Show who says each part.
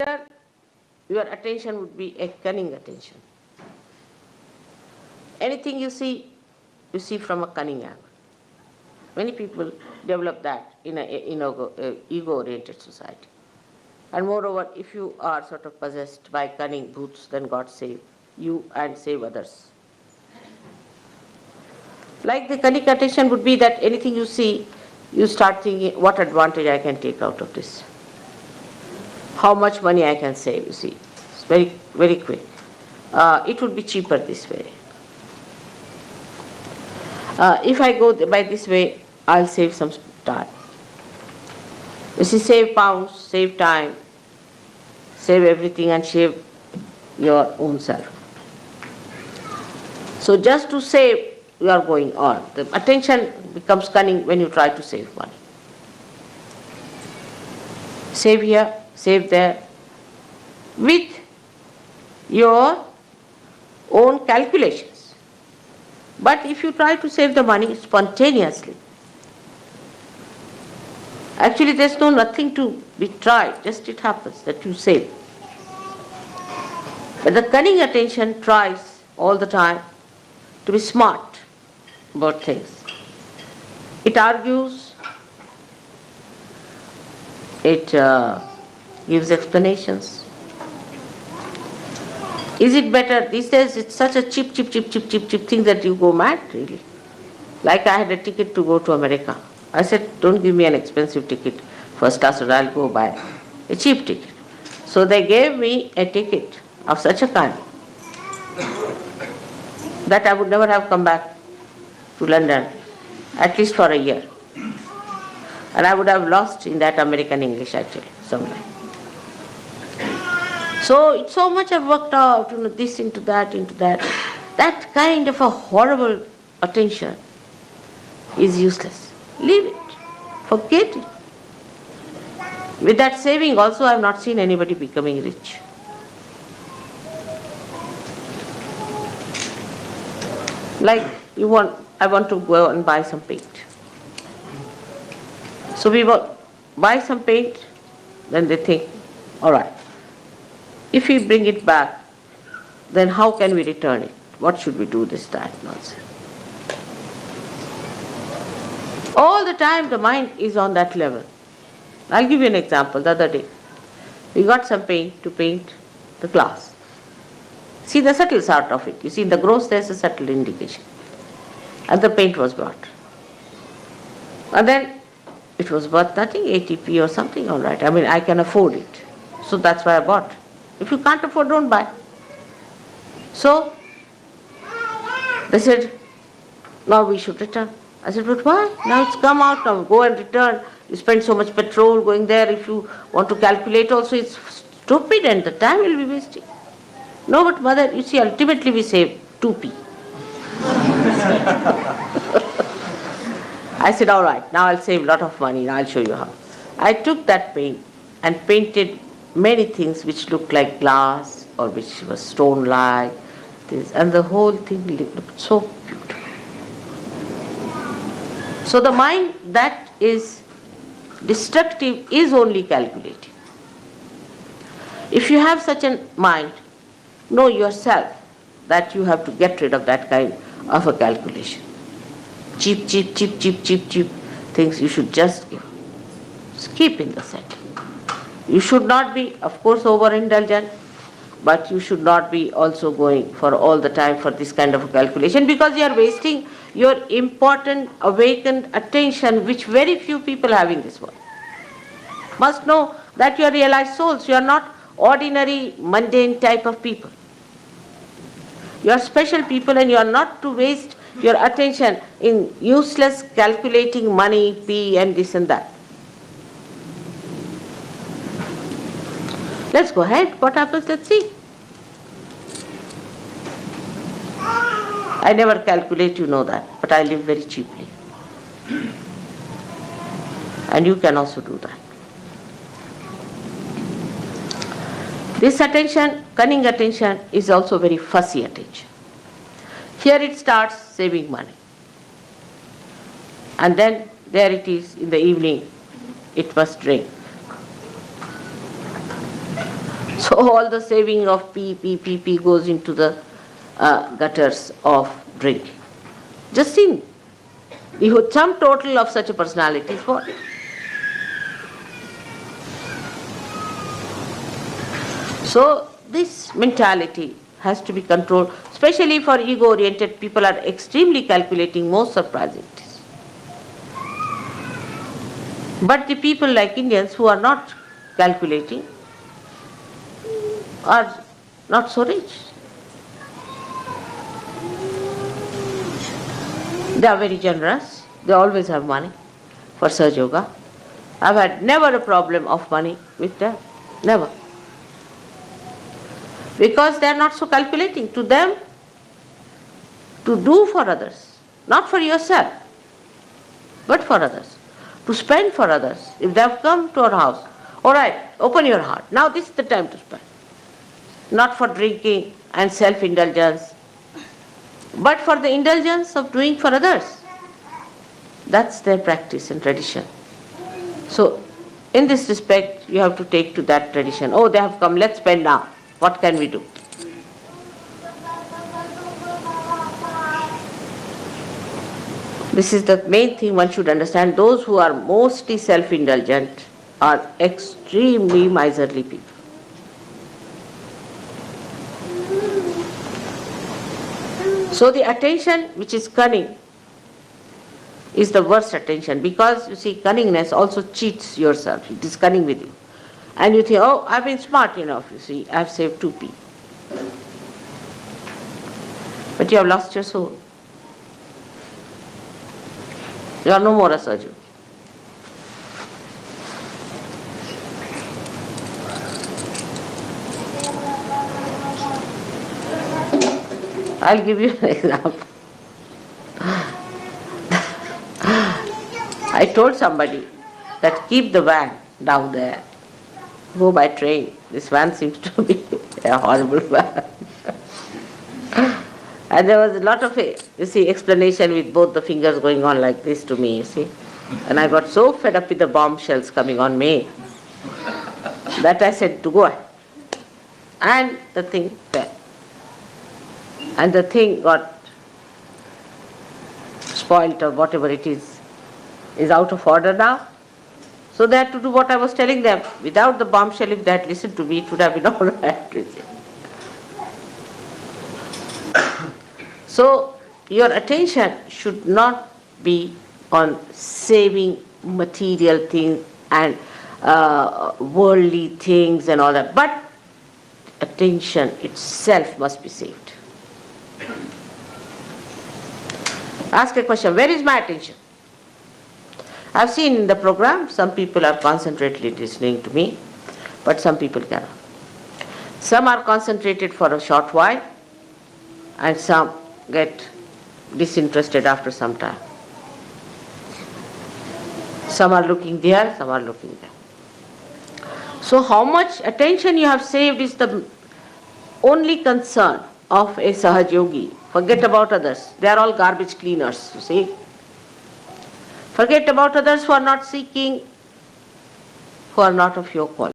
Speaker 1: Here, your attention would be a cunning attention. Anything you see from a cunning angle. Many people develop that in an ego-oriented society. And moreover, if you are sort of possessed by cunning bhoots, then God save you and save others. Like the cunning attention would be that anything you see, you start thinking, what advantage I can take out of this? How much money I can save, you see. It's very, very quick. It would be cheaper this way. If I go by this way, I'll save some time. You see, save pounds, save time, save everything and save your own self. So just to save, you are going on. The attention becomes cunning when you try to save money. Save here, save there, with your own calculations. But if you try to save the money spontaneously, actually there's nothing to be tried, just it happens that you save. But the cunning attention tries all the time to be smart about things. It argues, it gives explanations. Is it better? These days it's such a cheap thing that you go mad, really. Like I had a ticket to go to America. I said, don't give me an expensive ticket, first class, or I'll go buy a cheap ticket. So they gave me a ticket of such a kind that I would never have come back to London, at least for a year. And I would have lost in that American English actually, somewhere. So so much I've worked out, this into that. That kind of a horrible attention is useless. Leave it. Forget it. With that saving also, I have not seen anybody becoming rich. Like I want to go and buy some paint. So we buy some paint, then they think, all right, if we bring it back, then how can we return it? What should we do this, that, nonsense. All the time the mind is on that level. I'll give you an example. The other day, we got some paint to paint the glass. See the subtle sort of it. You see in the gross there's a subtle indication. And the paint was bought. And then it was worth nothing, 80p or something, all right. I mean, I can afford it. So that's why I bought. If you can't afford, don't buy. So they said, now we should return. I said, but why? Now it's come out, now go and return. You spend so much petrol going there. If you want to calculate also, it's stupid and the time will be wasting. No, but mother, you see, ultimately we save 2p. I said, all right, now I'll save a lot of money, now I'll show you how. I took that paint and painted many things which looked like glass or which was stone-like, and the whole thing looked so beautiful. So the mind that is destructive is only calculating. If you have such a mind, know yourself that you have to get rid of that kind of a calculation. Cheap things you should just keep in the setting. You should not be, of course, overindulgent, but you should not be also going for all the time for this kind of a calculation, because you are wasting your important awakened attention, which very few people have in this world. Must know that you are realized souls. You are not ordinary, mundane type of people. You are special people, and you are not to waste your attention in useless calculating money, P and this and that. Let's go ahead. What happens? Let's see. I never calculate, you know that, but I live very cheaply. And you can also do that. This attention, cunning attention, is also very fussy attention. Here it starts saving money. And then there it is in the evening, it must drink. So all the saving of P goes into the gutters of drink. Just think, the sum total of such a personality is what? So this mentality has to be controlled, especially for ego-oriented people are extremely calculating, most surprising. But the people like Indians who are not calculating are not so rich. They are very generous. They always have money for Sahaja Yoga. I've had never a problem of money with them. Never. Because they are not so calculating. To them, to do for others, not for yourself, but for others. To spend for others. If they have come to our house, all right, open your heart. Now this is the time to spend. Not for drinking and self-indulgence, but for the indulgence of doing for others. That's their practice and tradition. So, in this respect, you have to take to that tradition. Oh, they have come, let's spend now. What can we do? This is the main thing one should understand. Those who are mostly self-indulgent are extremely miserly people. So the attention which is cunning is the worst attention, because you see, cunningness also cheats yourself. It is cunning with you. And you think, oh, I've been smart enough, you see, I've saved 2p. But you have lost your soul. You are no more a Sahaja. I'll give you an example. I told somebody that keep the van down there. Go by train. This van seems to be a horrible van. And there was a lot of, explanation with both the fingers going on like this to me, you see. And I got so fed up with the bombshells coming on me that I said to go ahead. And the thing fell. And the thing got spoilt, or whatever it is out of order now. So they had to do what I was telling them. Without the bombshell, if they had listened to me, it would have been all right. So your attention should not be on saving material things and worldly things and all that, but attention itself must be saved. Ask a question, where is my attention? I've seen in the program, some people are concentratedly listening to me, but some people cannot. Some are concentrated for a short while, and some get disinterested after some time. Some are looking there, some are looking there. So how much attention you have saved is the only concern of a Sahaja Yogi. Forget about others. They are all garbage cleaners, you see. Forget about others who are not seeking, who are not of your quality.